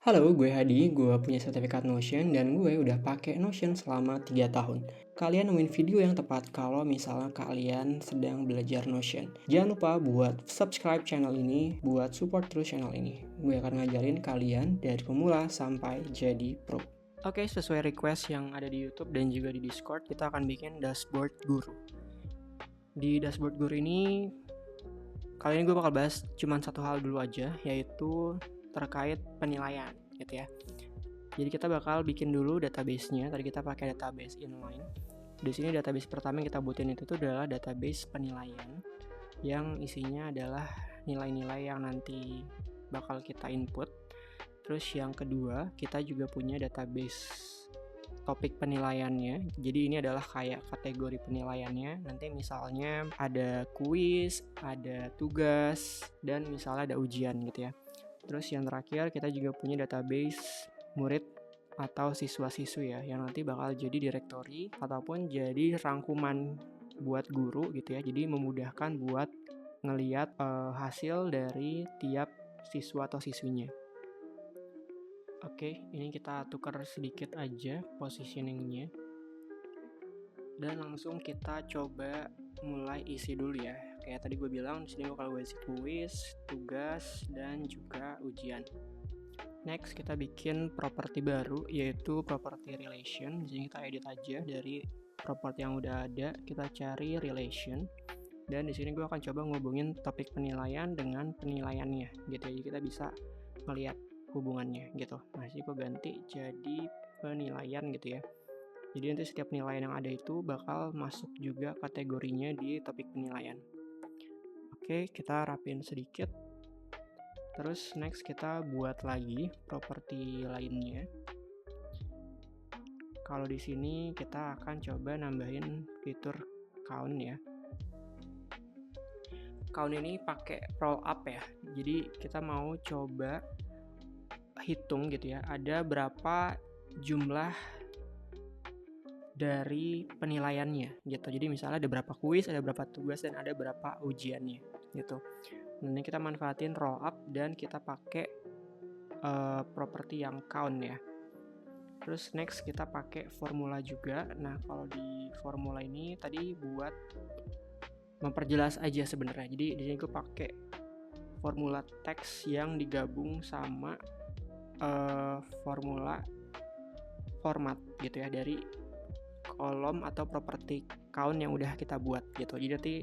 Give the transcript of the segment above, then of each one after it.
Halo, gue Hadi, gue punya sertifikat Notion dan gue udah pakai Notion selama 3 tahun. Kalian nemuin video yang tepat kalau misalnya kalian sedang belajar Notion. Jangan lupa buat subscribe channel ini, buat support terus channel ini. Gue akan ngajarin kalian dari pemula sampai jadi pro. Oke, sesuai request yang ada di YouTube dan juga di Discord, kita akan bikin dashboard guru. Di dashboard guru ini, kali ini gue bakal bahas cuma satu hal dulu aja, yaitu terkait penilaian gitu ya. Jadi kita bakal bikin dulu database-nya. Tadi kita pakai database inline. Di sini database pertama yang kita butuhin itu adalah database penilaian yang isinya adalah nilai-nilai yang nanti bakal kita input. Terus yang kedua, kita juga punya database topik penilaiannya. Jadi ini adalah kayak kategori penilaiannya. Nanti misalnya ada kuis, ada tugas, dan misalnya ada ujian gitu ya. Terus yang terakhir kita juga punya database murid atau siswa-siswi ya, yang nanti bakal jadi direktori ataupun jadi rangkuman buat guru gitu ya. Jadi memudahkan buat ngeliat hasil dari tiap siswa atau siswinya. Oke, ini kita tukar sedikit aja positioningnya. Dan langsung kita coba mulai isi dulu ya. Kayak tadi gue bilang, di sini bakal gue isi kuis, tugas, dan juga ujian. Next, kita bikin properti baru, yaitu property relation. Di sini kita edit aja dari properti yang udah ada, kita cari relation. Dan di sini gue akan coba ngubungin topik penilaian dengan penilaiannya, gitu. Jadi kita bisa melihat hubungannya, gitu. Nah, sini gue ganti jadi penilaian, gitu ya. Jadi nanti setiap penilaian yang ada itu bakal masuk juga kategorinya di topik penilaian. Oke, kita rapin sedikit. Terus next kita buat lagi properti lainnya. Kalau di sini kita akan coba nambahin fitur count ya. Count ini pakai roll up ya. Jadi kita mau coba hitung gitu ya, ada berapa jumlah dari penilaiannya gitu. Jadi misalnya ada berapa kuis, ada berapa tugas, dan ada berapa ujiannya gitu. Nah, ini kita manfaatin roll up dan kita pakai properti yang count ya. Terus next kita pakai formula juga. Nah, kalau di formula ini tadi buat memperjelas aja sebenarnya. Jadi di sini gue pakai formula teks yang digabung sama formula format gitu ya, dari kolom atau properti count yang udah kita buat gitu. Jadi nanti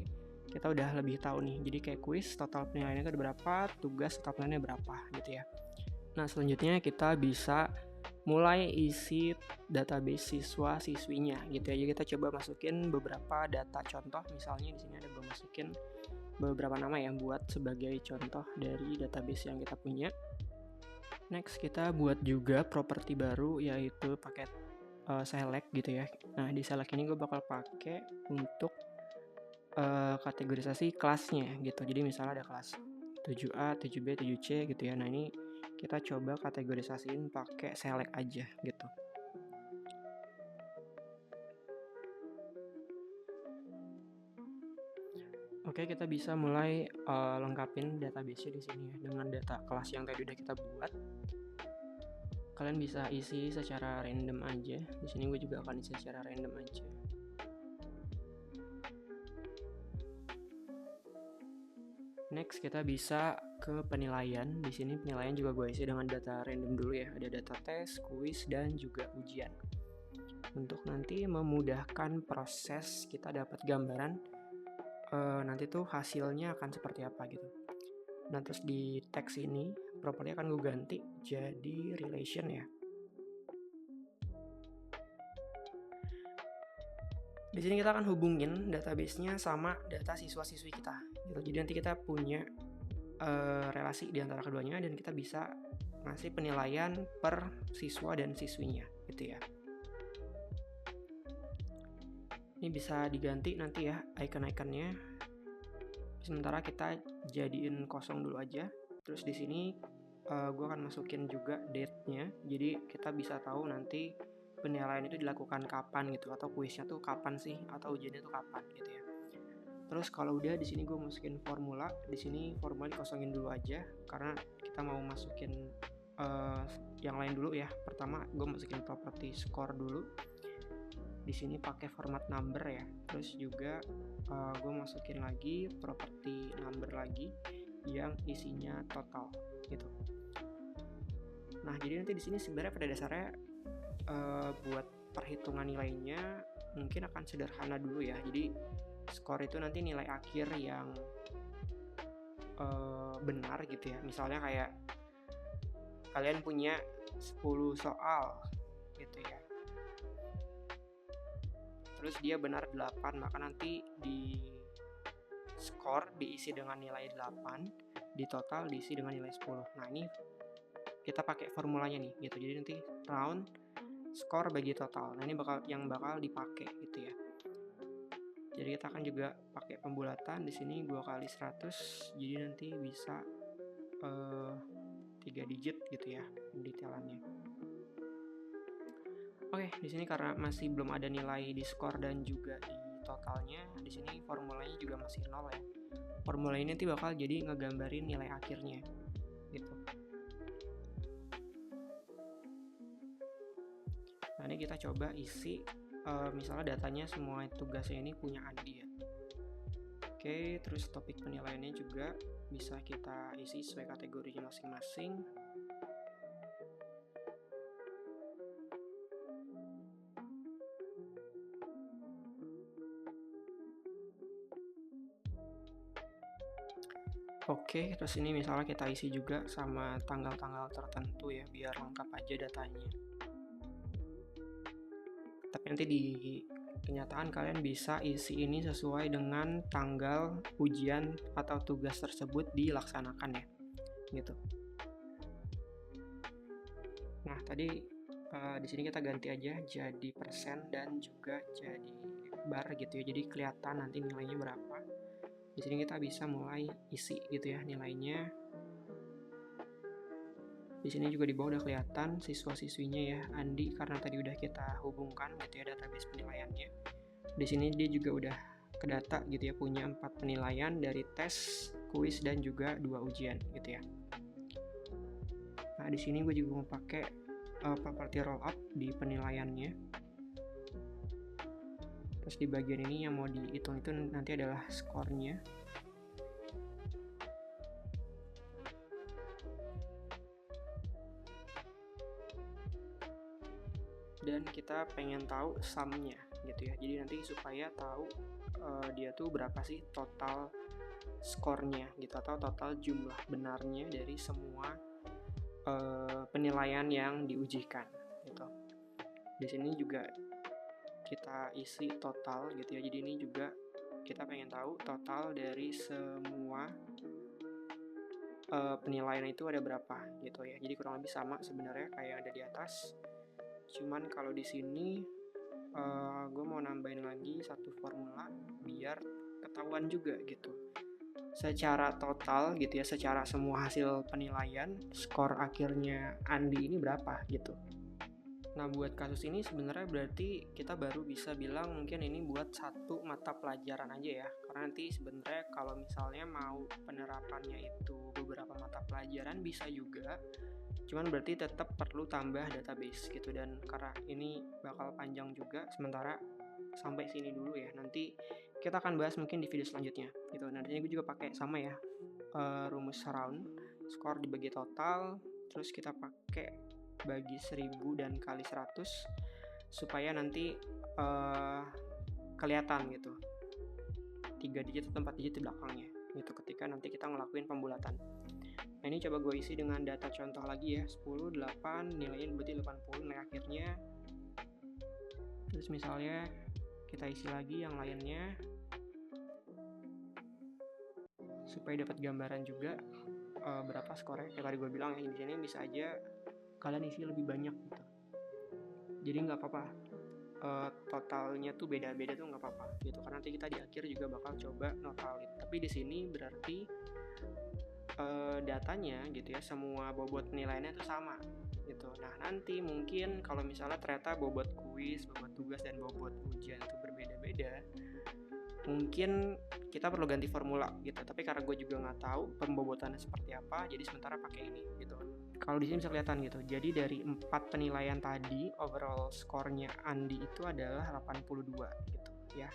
kita udah lebih tahu nih. Jadi kayak kuis total penilaiannya itu ada berapa, tugas total penilaiannya berapa gitu ya. Nah, selanjutnya kita bisa mulai isi database siswa-siswinya gitu ya. Jadi kita coba masukin beberapa data contoh. Misalnya di sini ada gue masukin beberapa nama yang buat sebagai contoh dari database yang kita punya. Next kita buat juga properti baru, yaitu paket select gitu ya. Nah, di select ini gue bakal pakai untuk kategorisasi kelasnya gitu. Jadi misalnya ada kelas 7A, 7B, 7C gitu ya. Nah, ini kita coba kategorisasiin pakai select aja gitu. Oke, kita bisa mulai lengkapin database-nya di sini ya dengan data kelas yang tadi udah kita buat. Kalian bisa isi secara random aja. Di sini gue juga akan isi secara random aja. Next kita bisa ke penilaian. Di sini penilaian juga gue isi dengan data random dulu ya. Ada data tes, kuis, dan juga ujian. Untuk nanti memudahkan proses kita dapat gambaran nanti tuh hasilnya akan seperti apa gitu. Nah, terus di teks ini properti akan gue ganti jadi relation ya. Di sini kita akan hubungin database-nya sama data siswa-siswi kita gitu. Jadi nanti kita punya relasi di antara keduanya dan kita bisa ngasih penilaian per siswa dan siswinya gitu ya. Ini bisa diganti nanti ya icon-iconnya. Sementara kita jadiin kosong dulu aja. Terus di sini gue akan masukin juga date-nya. Jadi kita bisa tahu nanti penilaian itu dilakukan kapan gitu, atau kuisnya tuh kapan sih, atau ujiannya tuh kapan gitu ya. Terus kalau udah di sini gue masukin formula. Di sini formula dikosongin dulu aja karena kita mau masukin yang lain dulu ya. Pertama gue masukin properti score dulu. Di sini pakai format number ya. Terus juga gue masukin lagi properti number lagi yang isinya total gitu. Nah, jadi nanti di sini sebenarnya pada dasarnya buat perhitungan nilainya mungkin akan sederhana dulu ya. Jadi skor itu nanti nilai akhir yang benar gitu ya. Misalnya kayak kalian punya 10 soal gitu ya. Terus dia benar 8, maka nanti di skor diisi dengan nilai 8, di total diisi dengan nilai 10. Nah, ini kita pakai formulanya nih gitu. Jadi nanti round skor bagi total. Nah, ini bakal dipakai gitu ya. Jadi kita akan juga pakai pembulatan. Di sini 2 kali 100. Jadi nanti bisa 3 digit gitu ya pendetailannya. Oke, di sini karena masih belum ada nilai di skor dan juga di totalnya, di sini formulanya juga masih 0 ya. Formula ini nanti bakal jadi ngegambarin nilai akhirnya gitu. Nah, ini kita coba isi misalnya datanya semua tugasnya ini punya Andi ya. Oke, terus topik penilaiannya juga bisa kita isi sesuai kategorinya masing-masing. Oke, terus ini misalnya kita isi juga sama tanggal-tanggal tertentu ya, biar lengkap aja datanya. Tapi nanti di kenyataan kalian bisa isi ini sesuai dengan tanggal ujian atau tugas tersebut dilaksanakan ya, gitu. Nah, tadi di sini kita ganti aja jadi persen dan juga jadi bar gitu ya, jadi kelihatan nanti nilainya berapa. Di sini kita bisa mulai isi gitu ya nilainya. Di sini juga di bawah udah kelihatan siswa-siswinya ya, Andi karena tadi udah kita hubungkan gitu ya database penilaiannya. Di sini dia juga udah kedata gitu ya, punya 4 penilaian dari tes, kuis dan juga 2 ujian gitu ya. Nah, di sini gue juga mau pakai properti roll up di penilaiannya. Terus di bagian ini yang mau dihitung itu nanti adalah skornya. Dan kita pengen tahu sumnya gitu ya. Jadi nanti supaya tahu dia tuh berapa sih total skornya gitu, atau total jumlah benarnya dari semua penilaian yang diujikan gitu. Di sini juga kita isi total gitu ya. Jadi ini juga kita pengen tahu total dari semua penilaian itu ada berapa gitu ya. Jadi kurang lebih sama sebenarnya kayak ada di atas. Cuman kalau di sini gue mau nambahin lagi satu formula biar ketahuan juga gitu. Secara total gitu ya, secara semua hasil penilaian, skor akhirnya Andi ini berapa gitu. Nah, buat kasus ini sebenarnya berarti kita baru bisa bilang mungkin ini buat satu mata pelajaran aja ya. Karena nanti sebenarnya kalau misalnya mau penerapannya itu beberapa mata pelajaran bisa juga. Cuman berarti tetap perlu tambah database gitu, dan karena ini bakal panjang juga, sementara sampai sini dulu ya. Nanti kita akan bahas mungkin di video selanjutnya gitu. Nantinya gue juga pakai sama ya rumus round, skor dibagi total, terus kita pakai bagi 1000 dan kali 100 supaya nanti kelihatan gitu 3 digit atau 4 digit di belakangnya gitu ketika nanti kita ngelakuin pembulatan. Nah, ini coba gue isi dengan data contoh lagi ya, 10, 8, nilainya berarti 80 nilai akhirnya. Terus misalnya kita isi lagi yang lainnya supaya dapat gambaran juga berapa skornya. Kayak tadi gue bilang ya, di sini bisa aja kalian isi lebih banyak gitu. Jadi nggak apa-apa totalnya tuh beda-beda tuh nggak apa-apa gitu, karena nanti kita di akhir juga bakal coba notalin. Tapi di sini berarti datanya gitu ya, semua bobot nilainya tuh sama gitu. Nah, nanti mungkin kalau misalnya ternyata bobot kuis, bobot tugas dan bobot ujian itu berbeda-beda, mungkin kita perlu ganti formula gitu, tapi karena gue juga nggak tahu pembobotannya seperti apa, jadi sementara pakai ini gitu. Kalau di sini bisa kelihatan gitu, jadi dari 4 penilaian tadi overall skornya Andi itu adalah 82 gitu ya.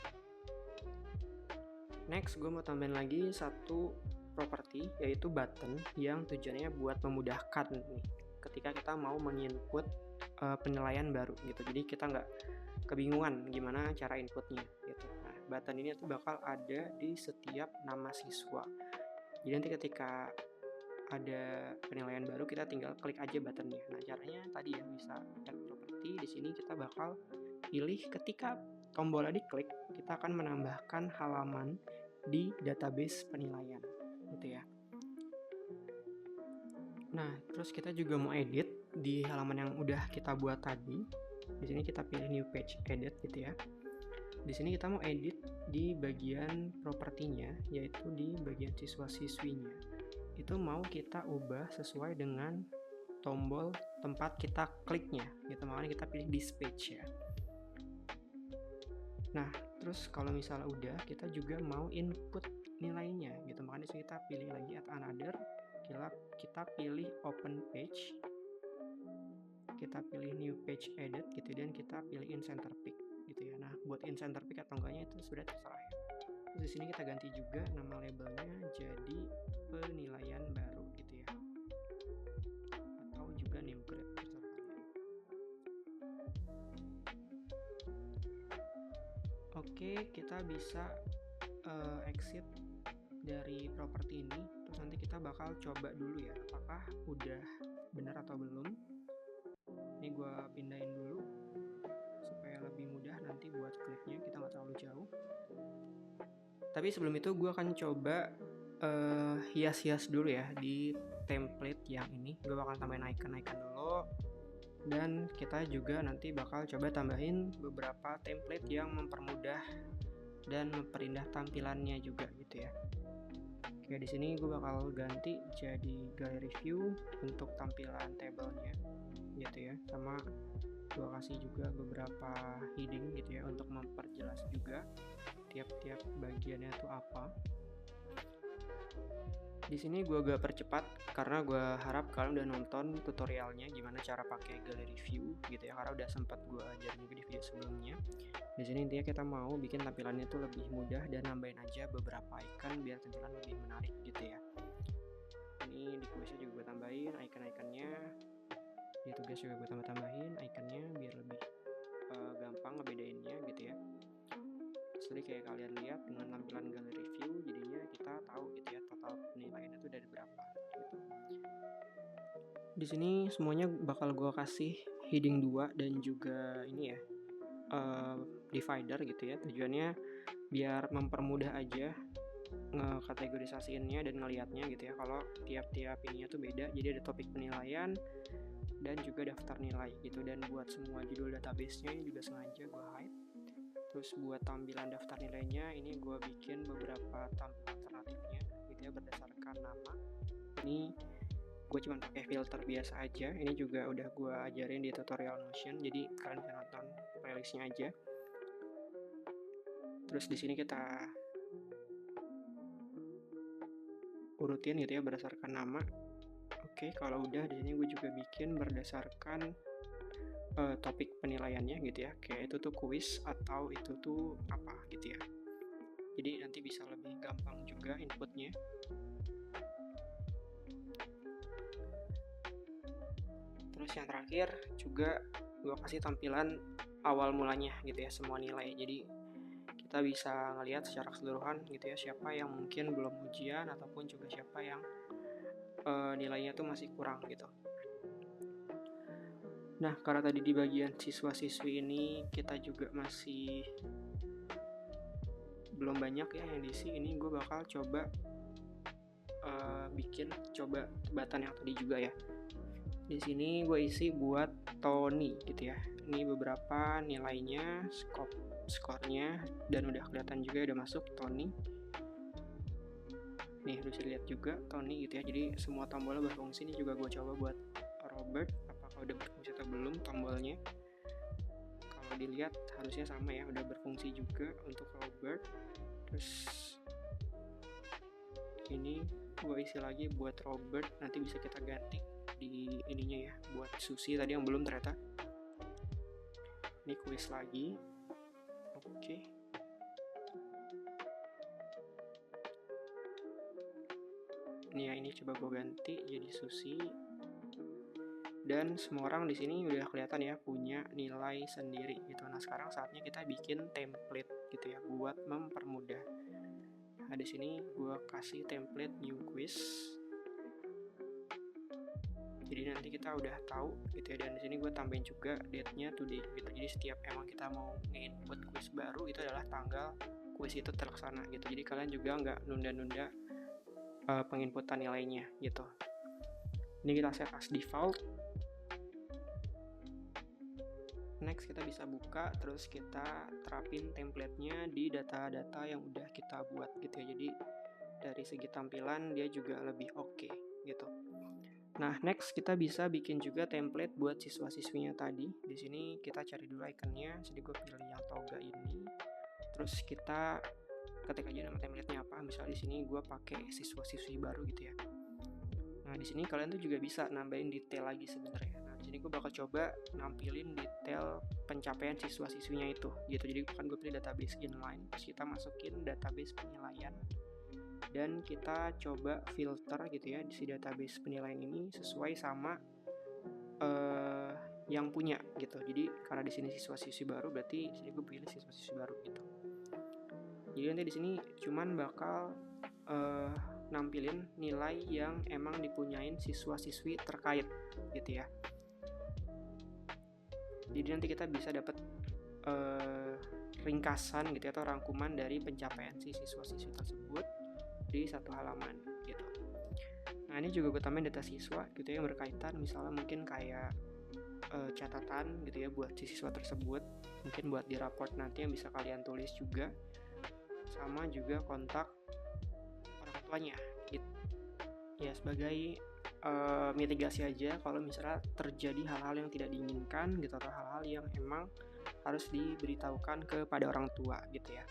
Next gue mau tambahin lagi satu properti, yaitu button yang tujuannya buat memudahkan nih ketika kita mau menginput penilaian baru gitu, jadi kita nggak kebingungan gimana cara inputnya gitu. Nah, button ini tuh bakal ada di setiap nama siswa. Jadi nanti ketika ada penilaian baru kita tinggal klik aja buttonnya. Nah, caranya tadi ya bisa add property. Di sini kita bakal pilih ketika tombolnya diklik, kita akan menambahkan halaman di database penilaian gitu ya. Nah, terus kita juga mau edit di halaman yang udah kita buat tadi. Di sini kita pilih new page edit gitu ya. Di sini kita mau edit di bagian propertinya, yaitu di bagian siswa-siswinya. Itu mau kita ubah sesuai dengan tombol tempat kita kliknya gitu, makanya kita pilih this page ya. Nah, terus kalau misalnya udah, kita juga mau input nilainya gitu, makanya kita pilih lagi add another, kita pilih open page, kita pilih new page edit gitu, dan kita pilih in center pick gitu ya. Nah, buat in center pick atau enggaknya itu sudah terserah ya. Terus di sini kita ganti juga nama labelnya jadi penilaian baru gitu ya, atau juga new grade, terserah kalian. Oke, kita bisa exit dari properti ini, terus nanti kita bakal coba dulu ya apakah udah benar atau belum. Ini gue pindahin dulu supaya lebih mudah nanti buat kliknya, kita nggak terlalu jauh. Tapi sebelum itu gue akan coba hias-hias dulu ya di template yang ini. Gue bakal tambahin icon-icon dulu, dan kita juga nanti bakal coba tambahin beberapa template yang mempermudah dan memperindah tampilannya juga gitu ya. Oke, di sini gue bakal ganti jadi gallery view untuk tampilan tabelnya gitu ya, sama gue kasih juga beberapa heading gitu ya untuk memperjelas juga tiap-tiap bagiannya itu apa. Di sini gue agak percepat karena gue harap kalian udah nonton tutorialnya gimana cara pakai gallery view gitu ya, karena udah sempat gue ajarin juga di video sebelumnya. Di sini intinya kita mau bikin tampilannya itu lebih mudah dan nambahin aja beberapa icon biar tampilan lebih menarik gitu ya. Ini di kuisnya juga gue tambahin icon-iconnya, di tugas juga gue tambahin iconnya biar lebih gampang ngebedainnya gitu ya. Jadi kayak kalian lihat dengan tampilan gallery view, jadinya kita tahu gitu ya total penilaiannya itu dari berapa gitu. Di sini semuanya bakal gue kasih heading 2 dan juga ini ya divider gitu ya, tujuannya biar mempermudah aja ngekategorisasiinnya dan ngelihatnya gitu ya, kalau tiap-tiap ininya tuh beda. Jadi ada topik penilaian dan juga daftar nilai gitu, dan buat semua judul database-nya ini juga sengaja gue hide. Terus buat tampilan daftar nilainya ini gue bikin beberapa tampilan alternatifnya gitu ya berdasarkan nama. Ini gue cuma pakai filter biasa aja, ini juga udah gue ajarin di tutorial Notion, jadi kalian bisa nonton playlistnya aja. Terus di sini kita urutin gitu ya berdasarkan nama. Oke, kalau udah di sini gue juga bikin berdasarkan topik penilaiannya gitu ya, kayak itu tuh kuis atau itu tuh apa gitu ya, jadi nanti bisa lebih gampang juga inputnya. Terus yang terakhir juga gue kasih tampilan awal mulanya gitu ya, semua nilai, jadi kita bisa ngelihat secara keseluruhan gitu ya siapa yang mungkin belum ujian ataupun juga siapa yang nilainya tuh masih kurang gitu. Nah, karena tadi di bagian siswa-siswi ini kita juga masih belum banyak ya yang diisi, ini gue bakal coba bikin button yang tadi juga ya. Di sini gue isi buat Tony gitu ya. Ini beberapa nilainya, skornya, dan udah kelihatan juga udah masuk Tony. Nih bisa lihat juga Tony gitu ya. Jadi semua tombolnya berfungsi. Ini juga gue coba buat Robert, apakah udah berfungsi atau belum tombolnya. Kalau dilihat harusnya sama ya, udah berfungsi juga untuk Robert. Terus ini gue isi lagi buat Robert, nanti bisa kita ganti di ininya ya, buat Susi tadi yang belum ternyata. Ini kuis lagi. Oke. Ini ya, ini coba gue ganti jadi Susi. Dan semua orang di sini udah kelihatan ya punya nilai sendiri gitu. Nah, sekarang saatnya kita bikin template gitu ya buat mempermudah. Nah, di sini gue kasih template new quiz. Jadi nanti kita udah tahu gitu ya, dan di sini gue tambahin juga date-nya today gitu. Jadi setiap emang kita mau nge-input quiz baru itu adalah tanggal quiz itu terlaksana gitu. Jadi kalian juga nggak nunda-nunda penginputan nilainya gitu. Ini kita set as default. Next kita bisa buka, terus kita terapin template-nya di data-data yang udah kita buat gitu ya. Jadi dari segi tampilan dia juga lebih oke gitu. Nah, next kita bisa bikin juga template buat siswa-siswinya tadi. Di sini kita cari dulu ikonnya, jadi gue pilih yang toga ini. Terus kita ketik aja nama template-nya apa. Misal di sini gue pakai siswa-siswi baru gitu ya. Nah, di sini kalian tuh juga bisa nambahin detail lagi sebenarnya. Nah, di sini gue bakal coba nampilin detail pencapaian siswa-siswinya itu gitu. Jadi kan gue pilih database inline, terus kita masukin database penilaian. Dan kita coba filter gitu ya di si database penilaian ini sesuai sama yang punya gitu. Jadi karena di sini siswa-siswi baru, berarti sini gue pilih siswa-siswi baru gitu. Jadi nanti di sini cuman bakal nampilin nilai yang emang dipunyain siswa-siswi terkait gitu ya. Jadi nanti kita bisa dapat ringkasan gitu ya, atau rangkuman dari pencapaian si siswa-siswi tersebut di satu halaman gitu. Nah, ini juga gue tambahin data siswa gitu ya yang berkaitan, misalnya mungkin kayak catatan gitu ya buat si siswa tersebut, mungkin buat di raport nanti yang bisa kalian tulis juga, sama juga kontak orang tuanya gitu ya, sebagai mitigasi aja kalau misalnya terjadi hal-hal yang tidak diinginkan gitu, atau hal-hal yang emang harus diberitahukan kepada orang tua gitu ya.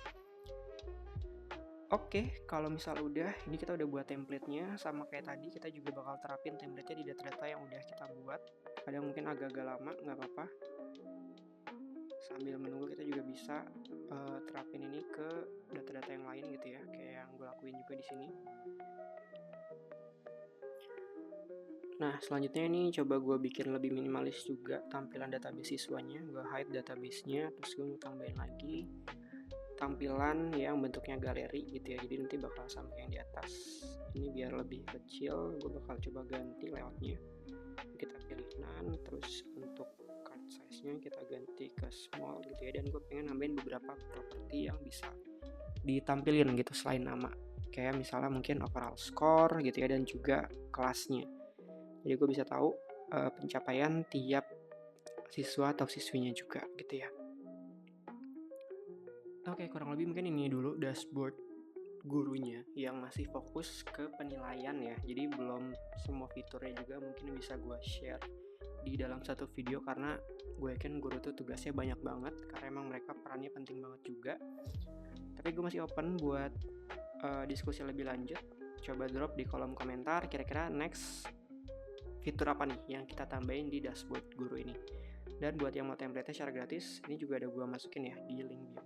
Oke, kalau misal udah, ini kita udah buat template-nya, sama kayak tadi kita juga bakal terapin template-nya di data-data yang udah kita buat. Kadang mungkin agak-agak lama, nggak apa-apa. Sambil menunggu kita juga bisa terapin ini ke data-data yang lain gitu ya, kayak yang gue lakuin juga di sini. Nah, selanjutnya ini coba gue bikin lebih minimalis juga tampilan database siswanya. Gue hide database-nya, terus gue mau tambahin lagi tampilan yang bentuknya galeri gitu ya, jadi nanti bakal sama yang di atas. Ini biar lebih kecil, gue bakal coba ganti layoutnya, kita pilih none, terus untuk card size-nya kita ganti ke small gitu ya, dan gue pengen nambahin beberapa properti yang bisa ditampilin gitu selain nama, kayak misalnya mungkin overall score gitu ya, dan juga kelasnya, jadi gue bisa tahu pencapaian tiap siswa atau siswinya juga gitu ya. Oke, kurang lebih mungkin ini dulu dashboard gurunya yang masih fokus ke penilaian ya. Jadi belum semua fiturnya juga mungkin bisa gue share di dalam satu video, karena gue yakin guru tuh tugasnya banyak banget, karena emang mereka perannya penting banget juga. Tapi gue masih open buat diskusi lebih lanjut. Coba drop di kolom komentar kira-kira next fitur apa nih yang kita tambahin di dashboard guru ini. Dan buat yang mau template-nya secara gratis, ini juga ada gue masukin ya di link bio.